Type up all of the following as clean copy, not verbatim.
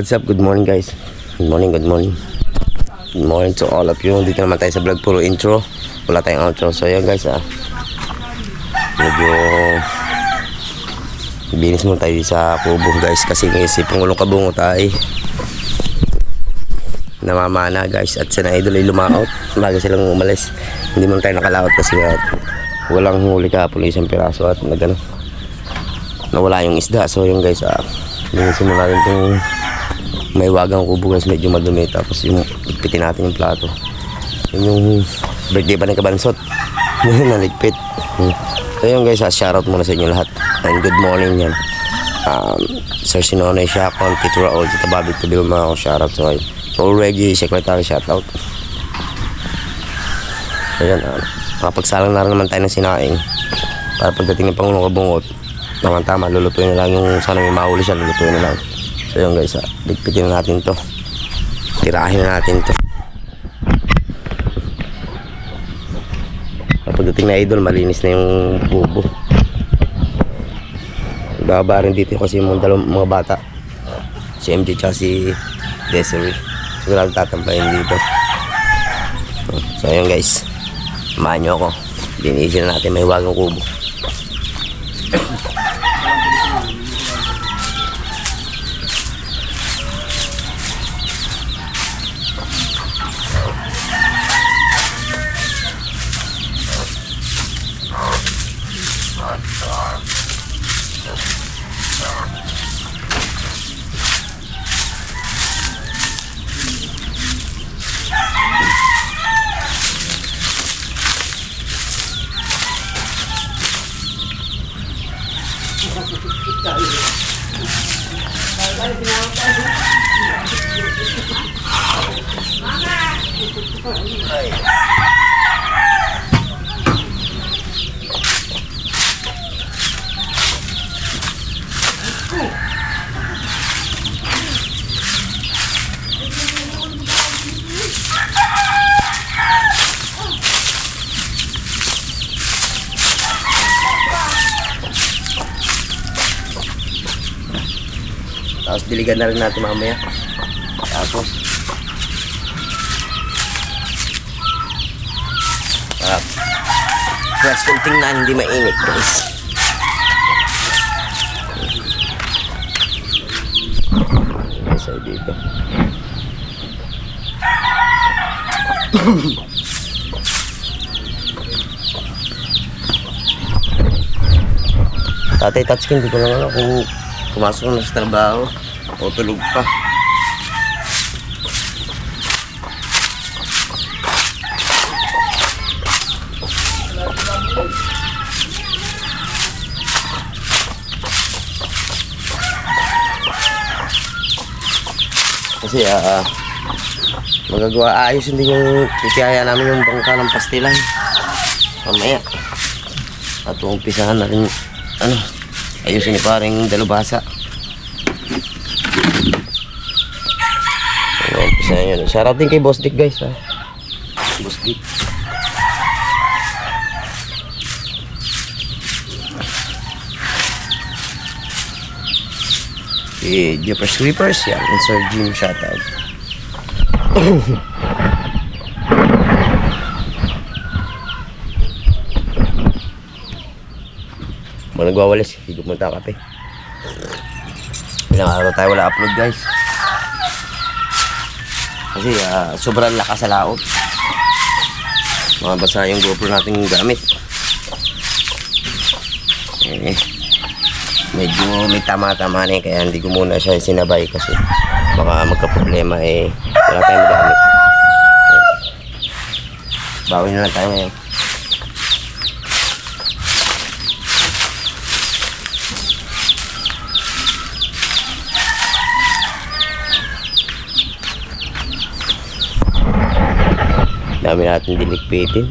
what's up? Good morning guys. Good morning, good morning. Good morning to all of you. Dito naman tayo sa vlog, puro intro. Wala tayong outro. So yun guys, medyo binis mo tayo sa kubo guys. Kasi si Pangulong Kabungot ay namamana guys. At sa idol ay lumaot bago silang umalis. Hindi mo tayo nakalaot kasi walang huli kahapon, isang piraso. At nawala yung isda. So yun guys, linisin mo natin itong may wagang kubo guys, medyo madumi. Tapos yung ligpitin natin yung plato. Yun yung birthday pa ng Kabansot. Naligpit. So yun guys, shoutout muna sa inyo lahat. And good morning yan. Sir Sinone, Shakon, Tito Raul, Tita Bobby, Tito Bilma ako, shoutout sa kayo. Already, Secretary, shoutout. So yun, makapagsalang na rin naman tayo ng sinaing. Para pagdating ng Pangulong Kabungot, tama, lulutuin na lang yung sana may mahuli siya, lulutuin na lang. So yun guys, ligpitin na natin to, tirahin na natin to. Pagdating na idol, malinis na yung kubo. Ibaba rin dito kasi yung mga bata, si MJ tsaka si Desiree, sigurado tatampayin dito. So yun guys, samahan nyo ako, linisin na natin may wagang kubo. Tapos diligan na rin natin mamaya. Tapos fresh kung tingnan, hindi mainit guys. Isa dito. Tatay touchscreen, di ko lang alam kung pumasok na sa trabaho o tulog pa. Kasi magagawa ayos, hindi yung kikiyaya namin yung bangka ng pastilan mamaya. At umpisahan na rin ayusin ni paring dalubhasa. Umpisahan yun. Shoutout din kay Boss Dick guys, Boss Dick. Si Jeepers Creepers yan, and Sir Jim, shoutout. Nagwawalis, hindi pumunta kape. Ilang araw tayo wala upload guys. Kasi sobrang lakas sa laot. Mabasa yung GoPro nating gamit. Medyo may tama-tama na kaya hindi ko muna siya sinabay kasi baka magka-problema wala tayong magamit. Bawin na lang tayo ngayon. Dami natin dilikpitin.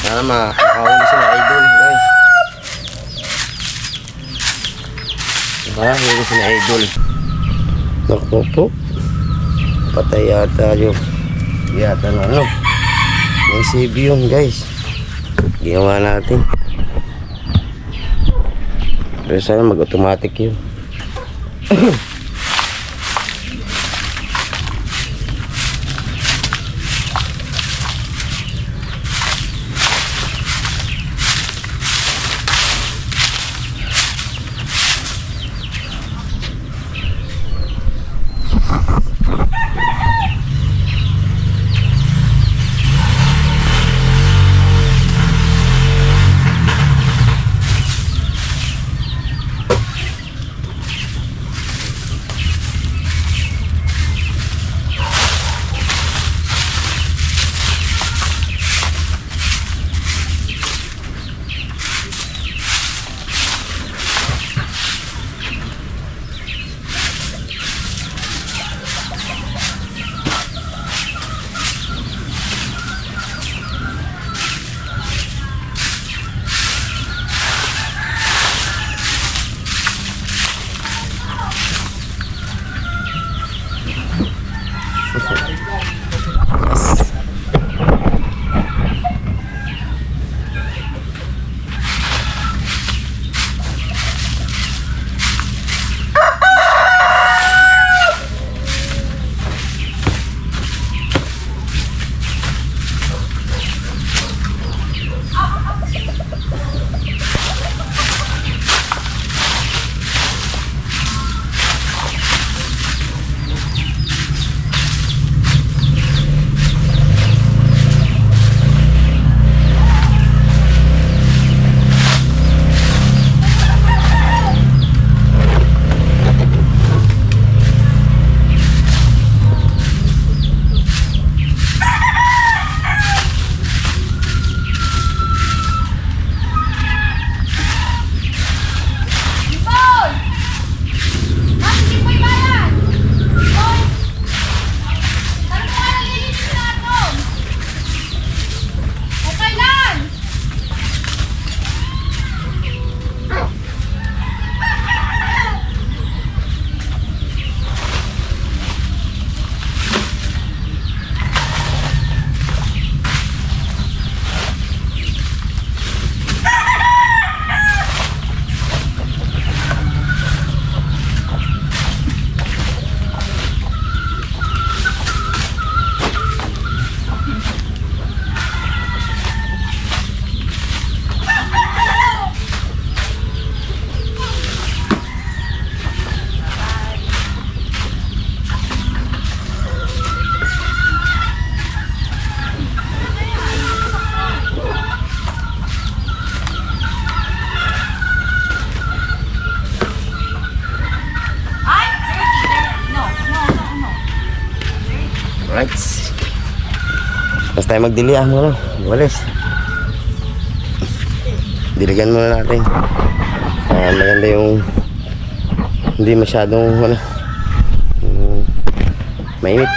Sana makahuli sila idol guys. Huli si na idol. Naku po. Patay yata yung yata na ano. May CV yun guys. Ginawa natin. Pero sana mag-automatic yun. Alright. Basta tayo magdili muna. Walis. Diligan muna natin. Maganda yung hindi masyadong mainit.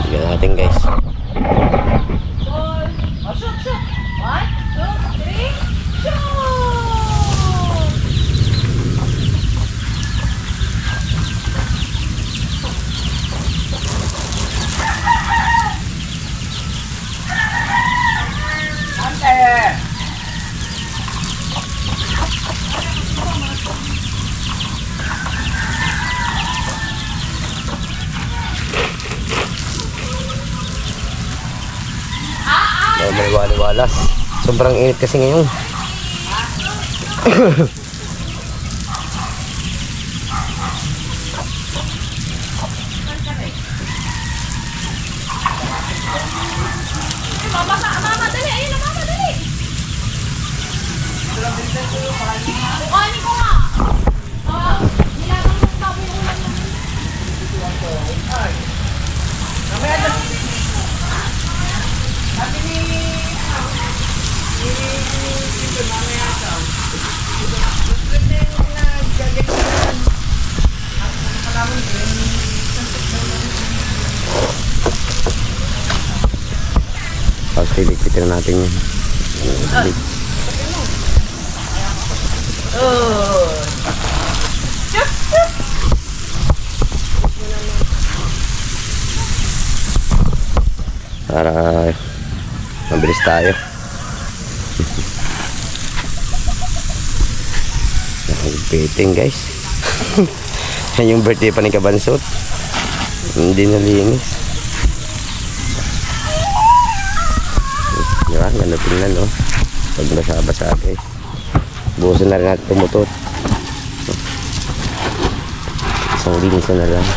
Diligan natin guys. May wali-walas. Sobrang init kasi ngayon. Mama, dali! Ayun na, mama, dali! Kukanin ko nga! Nilagang mo pa yung ulan namin. Pag-liquitin natin yun. Para mabilis tayo. Nakagpiting guys. Yan yung birthday pa ni Kabansot. Hindi nalinis. Diba? Ganda tingnan, no? Pag basa-basa kayo. Buhusan na rin natin tumutot. Isang linis na lang.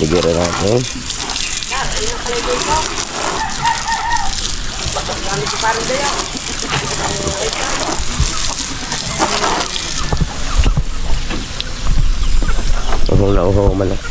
Trigger natin. Uhong na uhong malaki.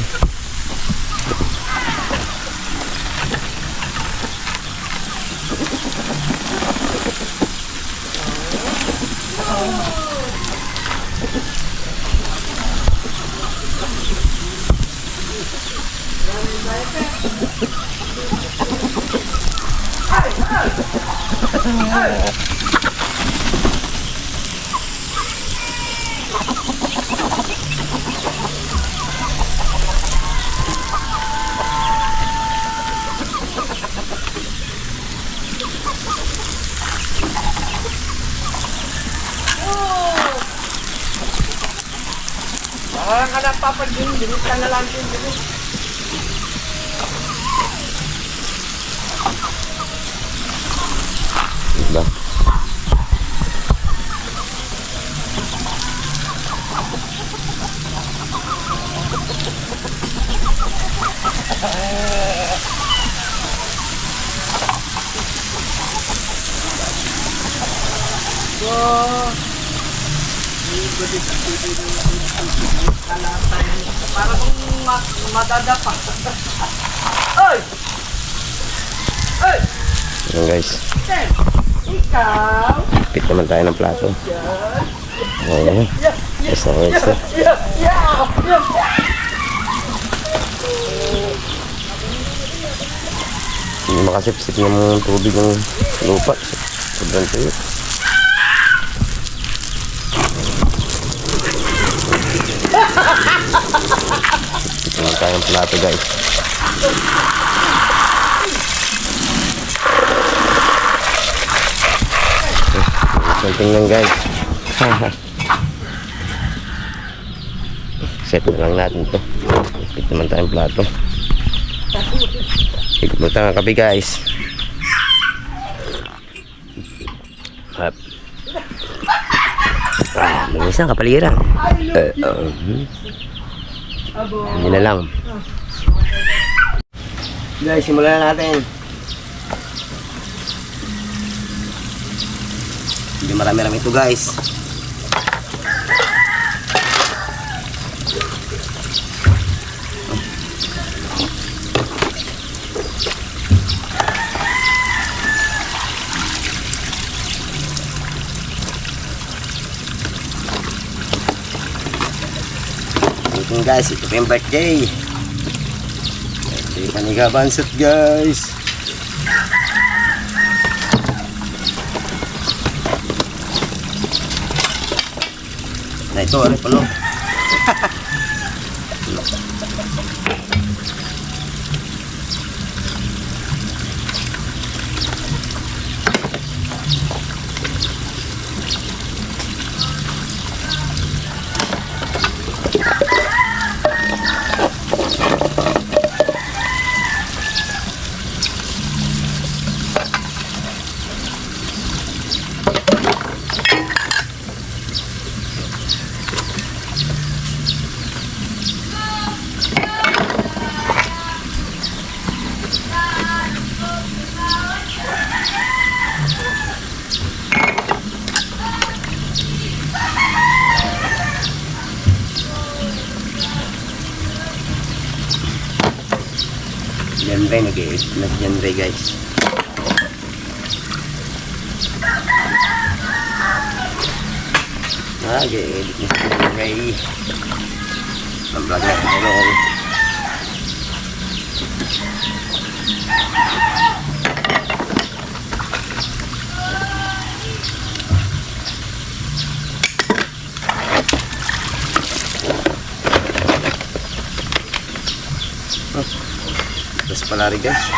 Parang anak papagin, dinis ka na lang din dinis. Diba? Para kung madadapa. Oy! Oy! Ayan guys. Sen! Ikaw! Pit naman tayo ng plato. Ayan. Yes, yes. Hindi makasipsip ng tubig ng lupa. Sobrang tuyo. Pit naman tayo ng plato guys. Tingnan guys. Set na lang natin to. Ikot naman tayong plato. Ikot mo tayong kape guys. Hap. Manis na kapaliran. Hindi na lang. Guys, simulan na natin. Hindi marami-rami ito guys. Ito guys, ito pa yung birthday. Birthday pa ni Kabansot guys. Nah itu ada penuh. Ray, nag-i-edit na si John Ray guys. Nag-i-edit na si John Ray. Ang vlog na ano. Butas pala rin guys.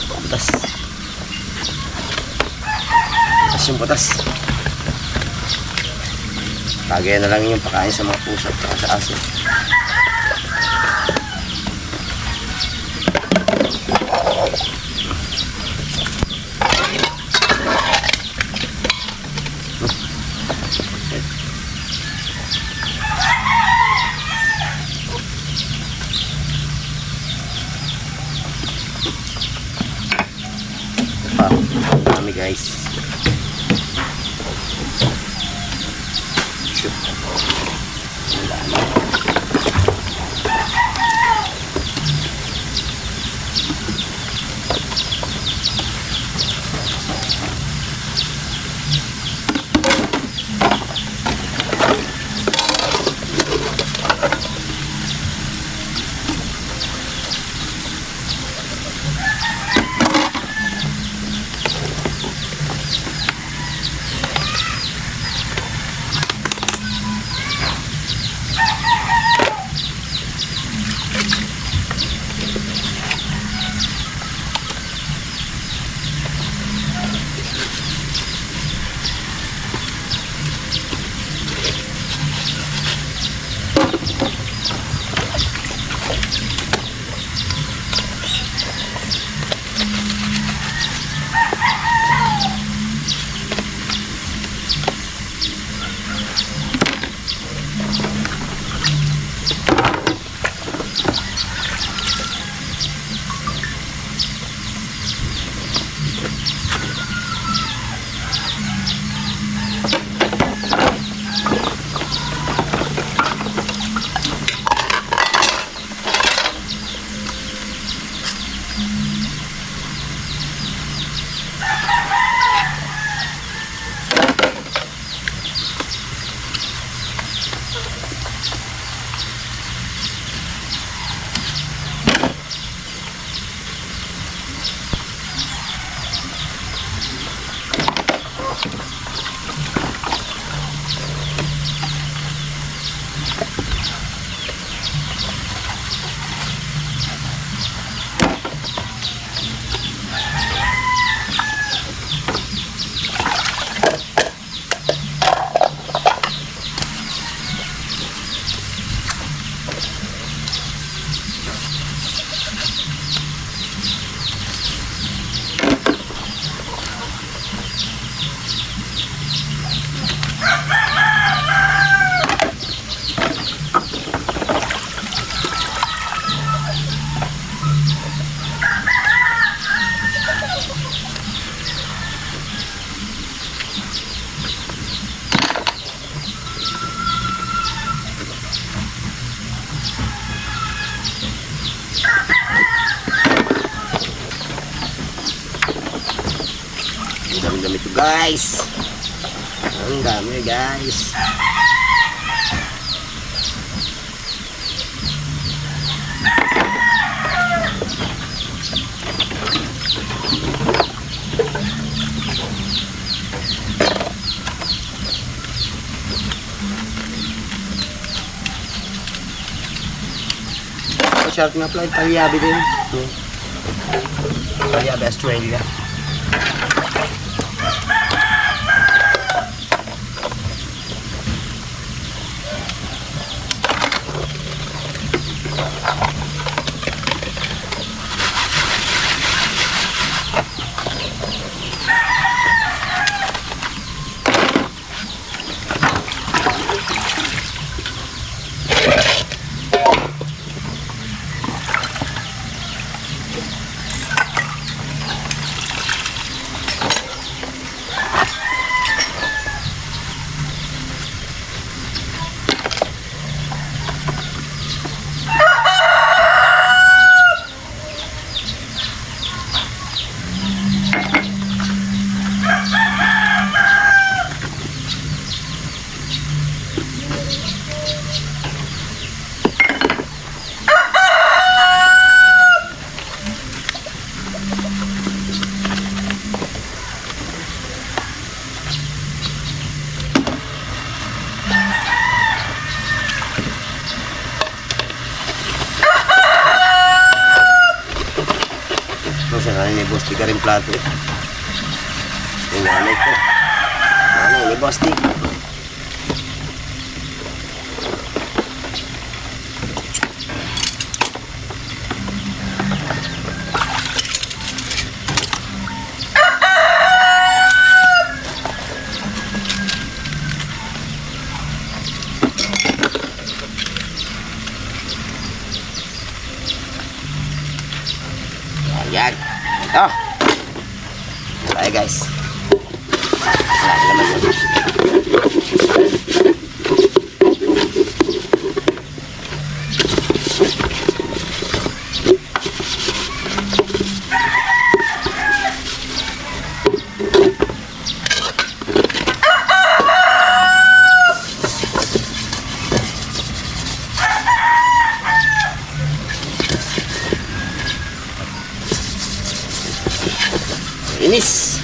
Butas. Butas yung butas. Tagayan na lang yung pakain sa mga pusa at sa aso. Dami guys. Shoot. Ang dami ito guys. Ang dami guys. Shark na pala, Palyabe din. Palyabe, Australia. Ito sa nanay ni Boss Tig ka rin plato eh. Yung nanay ko. Nanay ni Boss Tig. Ayan. Ito. Tayo guys. Wala naman yun. Inis.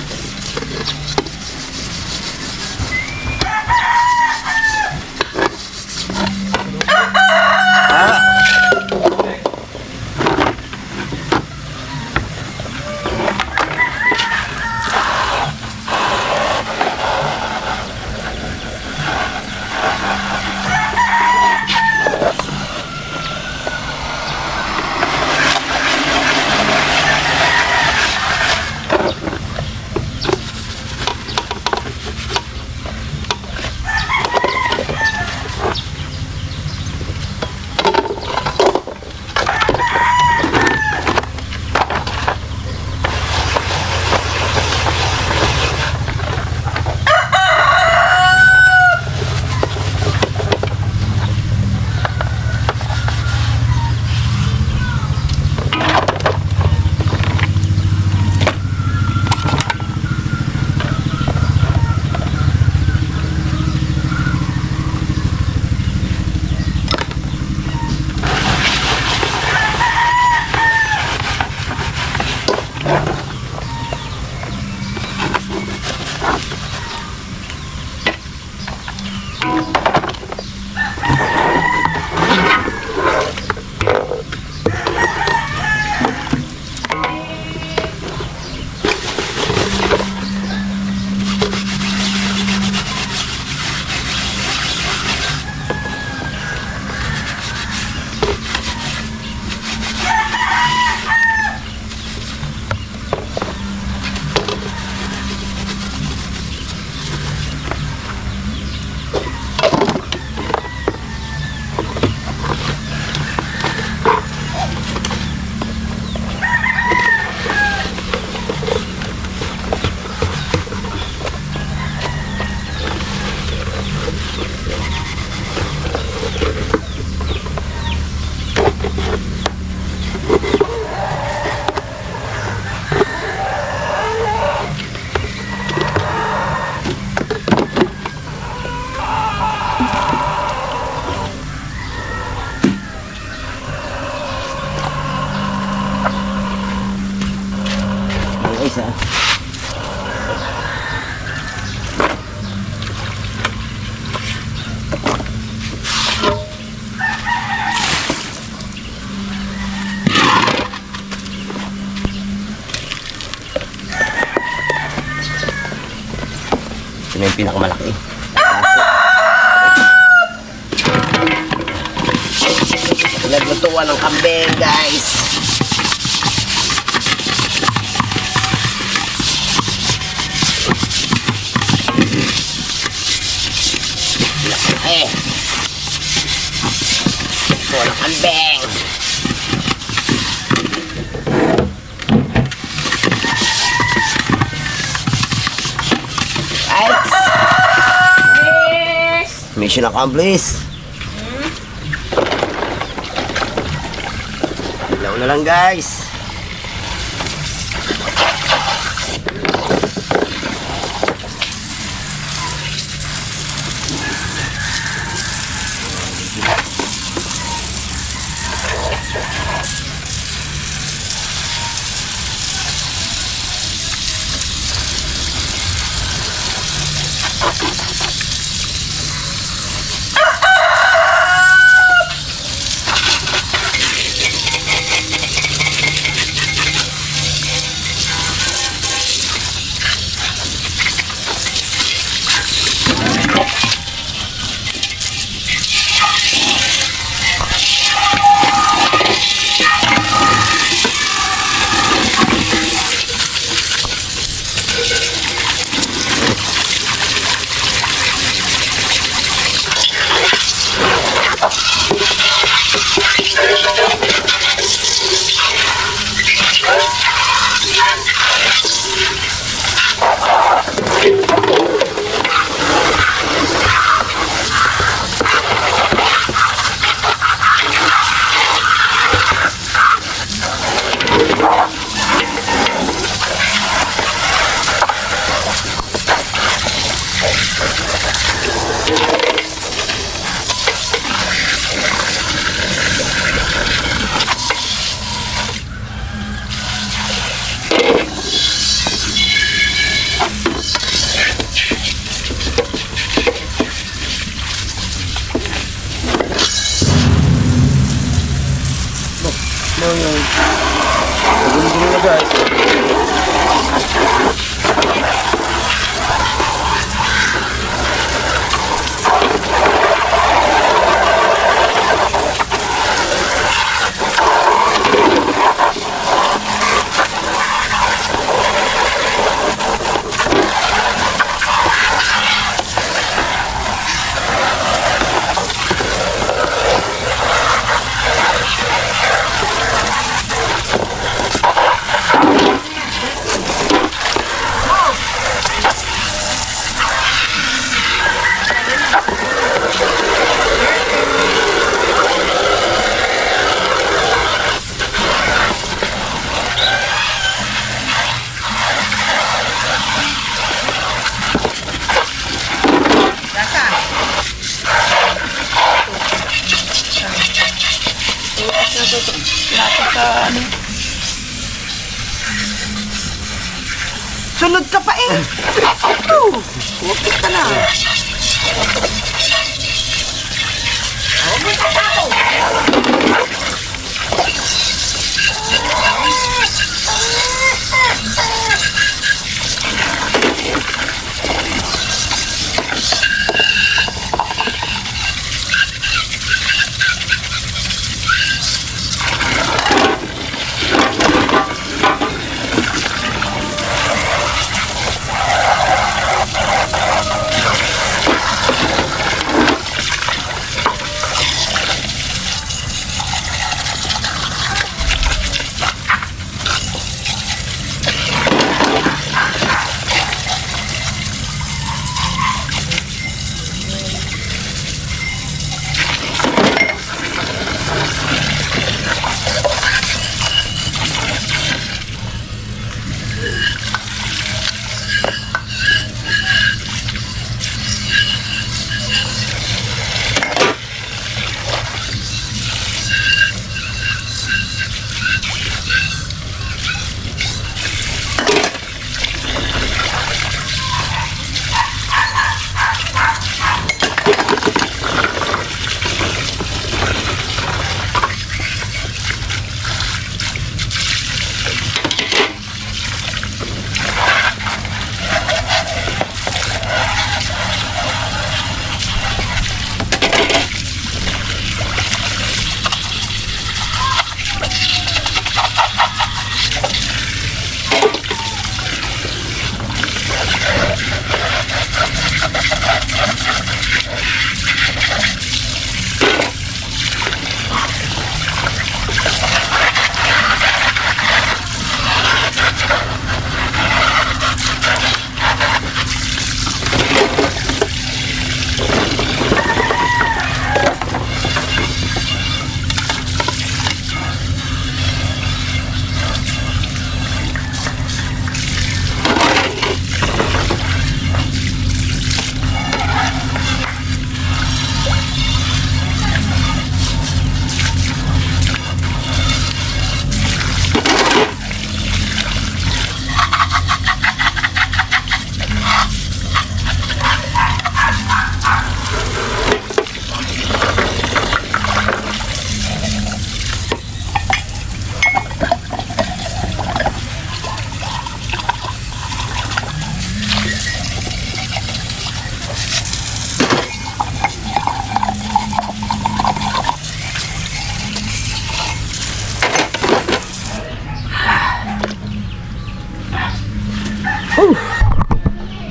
Isa. Ito na yung pinakamalaki. Naglutuan ng kambing, guys. Ito ng kambing. Right. Mission accomplished. Ilaw na lang, guys. guys. Sunod ka pa eh. Wapit ka na.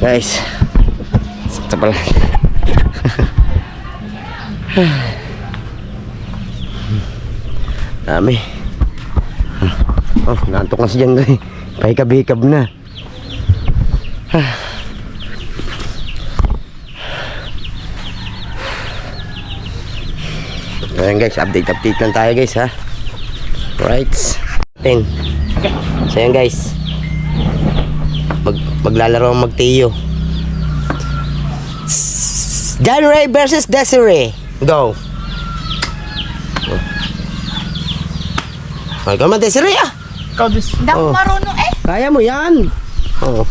Guys, sakto pala. Dami. Oh, nantok na si Jan guys. Pahikab-hikab na. Ayan guys, update lang tayo guys ha. Right. 10. So ayan guys. Maglalaro ang Magtiyo. John Ray versus Desiree. Go. Ay, ikaw man Desiree ah. Ikaw dis. Hindi ako marunong eh. Kaya mo yan. Oo.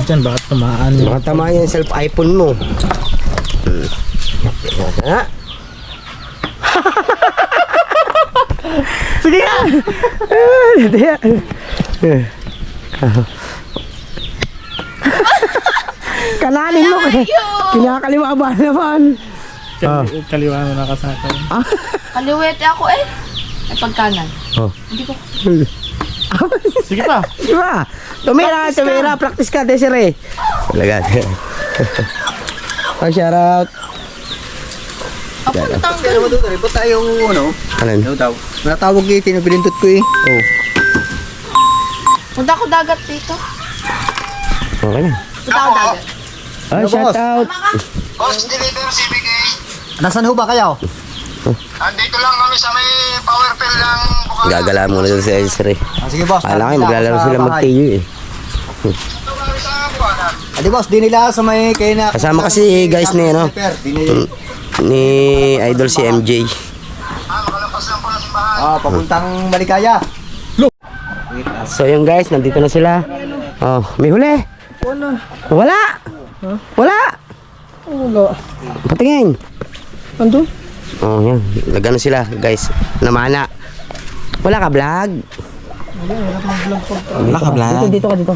Diyan, bakit tamaan? Baka tamaan yung self iPhone mo. Ha? Sige na! Kananin mo. Kinakaliwa ba naman? Kaliwa na nakasakay. Kaliwete ako eh. Ay, pagkanan. Oh. Hindi ko. Sige pa. Diba? Tumira. Practice ka, Desiree. Talaga. Oh, shout out. Ako, natanggal. Kaya naman doon, ba't tayong ano? Alan? Ano daw? Natawag kayo, pinabilindot ko eh. Oh. Punta ko dagat dito. Okay na. Punta ko dagat. Oh, shout out. Boss, deliver CBK. Nasaan ho ba kayo? Andito lang kami sa may power fill ng Bukana. Gagala muna doon si Desiree. Sige boss. Kala kayo maglalaro sila mag-TU eh. Dito kami sa Bukana. Adi boss, di nila sa may kayo na... Kasama kasi guys ni ano. Ni Idol si MJ. Makalampas lang po ng simbahan. Papuntang Malikaya. So yung guys, nandito na sila. Oh, may huli. Wala. Wala. Patingin. Ando? Oh, yan. Nagano sila, guys. Namana. Wala ka vlog? Wala ka vlog? Dito ka dito.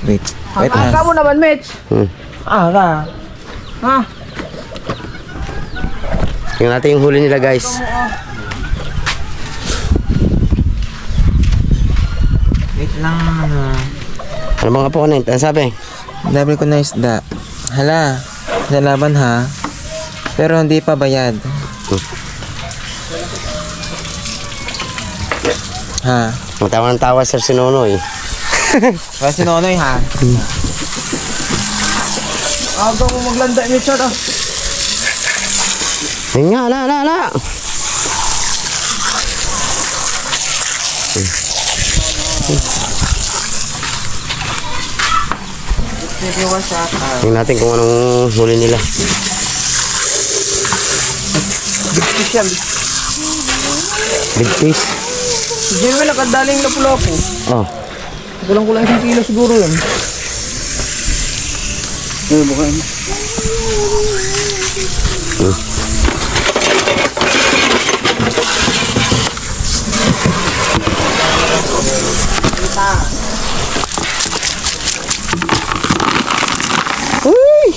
Wait. Ka mo naman, Mitch. Ka. Tingnan natin yung huli nila, guys. Wait lang Ano mga po ano sabi? Laban ko na isda. Hala, lalaban ha. Pero hindi pa bayad. Ha? Matawa ng tawa sir si Nonoy. Wala si Nonoy ha. Aga mo maglanda, Mitch. Yun nga, la. Tingnan natin kung anong huli nila. Big fish. Si Jimmy nakadaling na pula po. Oh. Kulang-kulang 1 kilo siguro yun. Uy!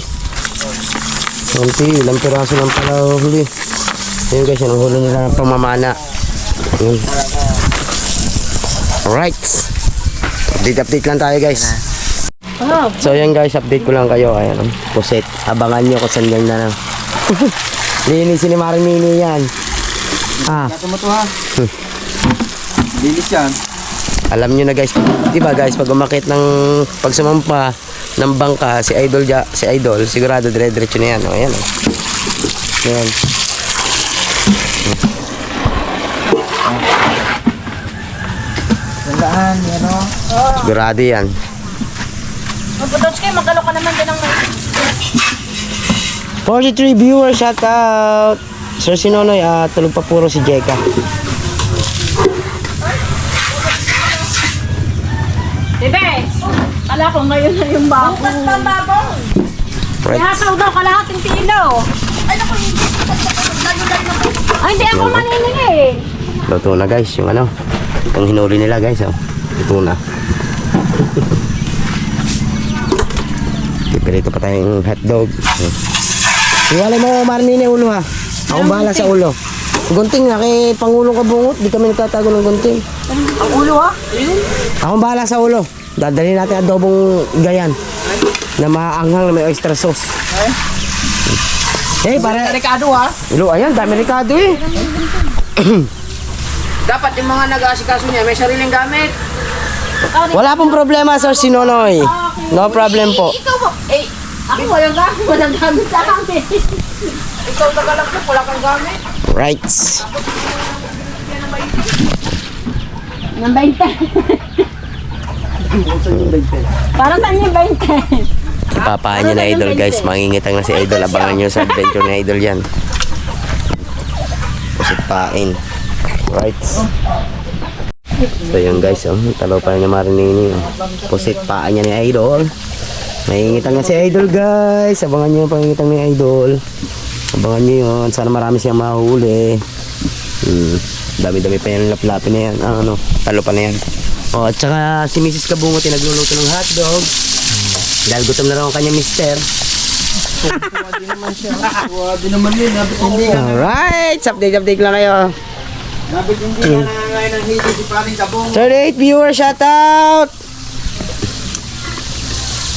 Kunti, ilang piraso lang pala huli. Ayun guys, yung huli nila ng pamamana. Ayun. Alright. Update lang tayo guys. So yan guys, update ko lang kayo. Ayan, puset. Abangan nyo kung saan yan na. Linisin ni Marinini yan. Kato mo to ha. Lilis yan. Alam nyo na guys, di ba guys, pag umakit ng pag sumampa ng bangka si Idol, sigurado dire-diretso na yan. O, ayan. Ayan. Tandaan, yan o. Sigurado yan. Magputots kayo, magalo ka naman din ng may... 43 viewers, shout out. Sir si Nonoy, tulog pa puro si Jeka. Bebe! Kala ko ngayon na yung bako. Bukas pa ang bako. Right. Ihataw daw kalahating kilo. Ay, naku, hindi. Ay, hindi ako maniningi eh. Luto na guys, yung ano, yung hinuli nila guys, oh. Luto na. Pipirito pa tayong hotdog. Iwalay mo Marinini ulo ha. Akong bahala sa ulo. Gunting na kay Pangulong Kabungot, di kami nagtatago ng gunting. Ang ulo ha? Akong bahala sa ulo. Dadali natin adobong gayan na maanghang na may oyster sauce. Eh, para Delikado ha? ulo, ayan, dami rekado eh. Dapat yung mga nag-aasikaso niya, may sariling gamit. Wala pong problema, Sir Sinonoy. No problem po. Ikaw ba? Eh, ako walang gamit sa akin. Ikaw tagalagtok, wala kang gamit. Right. Ng 20. Para saan yung 20? Papahan niya na Idol guys. Mangingitang na si Idol. Abangan nyo sa adventure ni Idol yan. Pusit pain. Right. So yun guys. Oh. Talo pa niya Marinini. Oh. Pusit paan niya ni Idol. Mangingitang na si Idol guys. Abangan nyo yung pangingitang ni Idol. Abangan nyo yun. Sana marami siyang mahuli. Dami-dami pa yan, laplapin na yan. Ano, talo pa na yan. Oh, at saka si Mrs. Kabungot yung nagluluto ng hotdog. Dahil gutom na raw ang kanyang mister. Grabe naman yun. Nabit hindi ka. Alright, update lang kayo. Nabit hindi ka nangangain ng hili si paring kabong. 38 viewers, shoutout!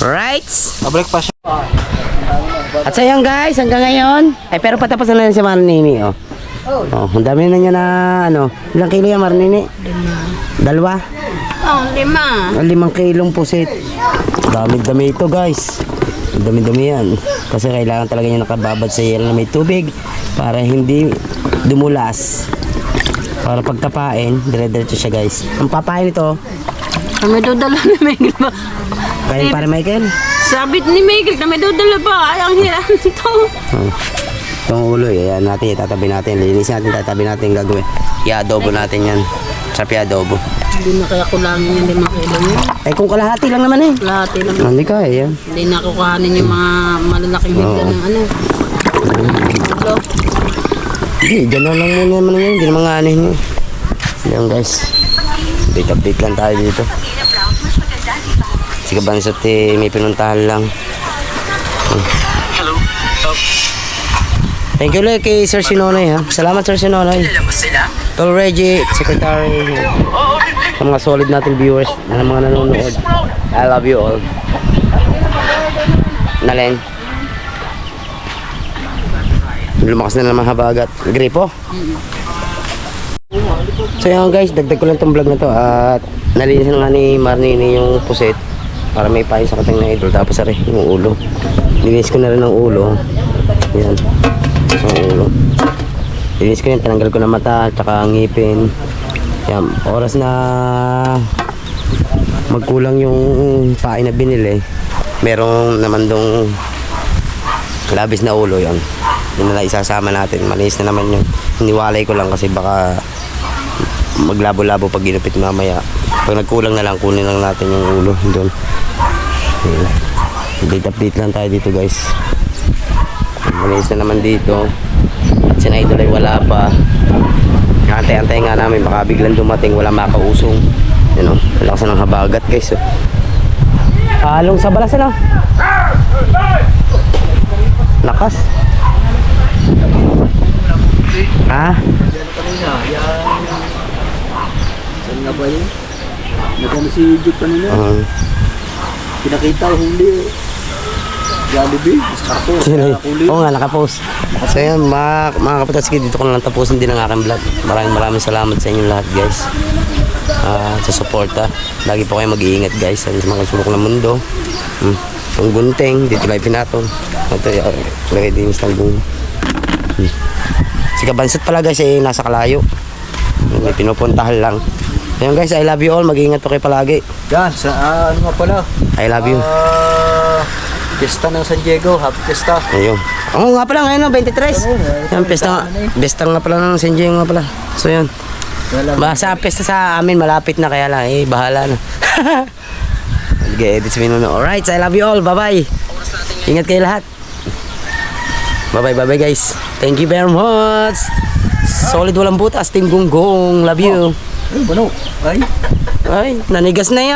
Right? Pabalik pa siya. At sa yan guys, hanggang ngayon. Ay, pero patapos na si Marnini, oh. Oh, ang dami na niya na, ano, ilang kilo yan, Marnini? 2? Oh, 5. 5 kilong pusit. Dami-dami ito guys. Dami-dami yan. Kasi kailangan talaga niya nakababad sa yelo na may tubig para hindi dumulas. Para pagkapain, dire-diretso siya guys. Ang papain ito, Kami dudala ni Miguel ba? kaya para Michael. Sabit ni Miguel, kami dudala ba? Ay, ang hirap nito. Itong ulo, yan natin, itatabi natin. Linisin natin, tatabi natin, gagawin. I-adobo natin yan. Sarap i-adobo. Hindi na kaya kulangin yung 5 kilo niya. Eh kung kalahati lang naman eh. Lahati lang. Hindi kaya yan. Hindi na kukuhanin yung mga malalaking higla ng ano. Ulo. Hindi, dyan lang muna naman yun. Hindi naman nga ano yun. Yan guys. Update lang tayo dito. Sige bansot eh, may pinuntahan lang. Thank you ulit kay Sir Sinonoy ha. Salamat Sir Sinonoy. Tol Reggie, Secretary. Sa mga solid natin viewers na mga nanonood. I love you all. Nalen. Lumakas na naman habagat. Gripo. So yun guys, dagdag ko lang tong vlog na to at nalinisan nga ni Marnini yung puset para may pain sa kating na idol. Tapos ari, yung ulo. Linis ko na rin ang ulo. Yan. Ang ulo. Linis ko yan, tinanggal ko na mata at saka ngipin. Yan, oras na magkulang yung pain na binili. Merong naman dong labis na ulo yan. Yun na lang isasama natin. Malinis na naman yung iniwalay ko lang kasi baka maglabo-labo pag ginupit mamaya. Pag nagkulang na lang, kunin lang natin yung ulo doon. Update lang tayo dito guys. Malinis na naman dito. At si Idol ay wala pa. Antay-antay nga namin, baka biglang dumating, wala makausong. Yun o, lakasan ng habagat guys. Halong sa balas na. Lakas. Ha? Yan kanina. Yan. Saan nga ba yun? Nagano si Jude kanina. Pinakita huli. Jollibee. Diskarto. Oo nga, nakapost. So yan, mga kapatas, dito ko na lang tapusin din ang aking vlog. Maraming salamat sa inyong lahat guys. Sa suporta. Lagi po kayo mag-iingat guys sa mga sulok ng mundo. Ang gunting, dito lang pinatol. Ito yung lagay din yung talbong. Si Kabansot pala guys ay nasa Kalayo. May pinupuntahan lang. Ayun guys, I love you all. Mag-iingat po kayo palagi. Yan, sa ano nga pala? I love you. Pista ng San Diego, happy pista. Ayun. Oo nga pala, ngayon 23. Yan, pesta nga pala ng San Diego nga pala. So yun. Sa pesta sa amin, malapit na kaya lang. Bahala na. Edit sa minuno. Alright, I love you all. Bye-bye. Ingat kayo lahat. Bye-bye guys. Thank you very much. Solid walang butas. Team Gunggong. Love you. Ay, bano. Ay. Ay, nanigas na yan.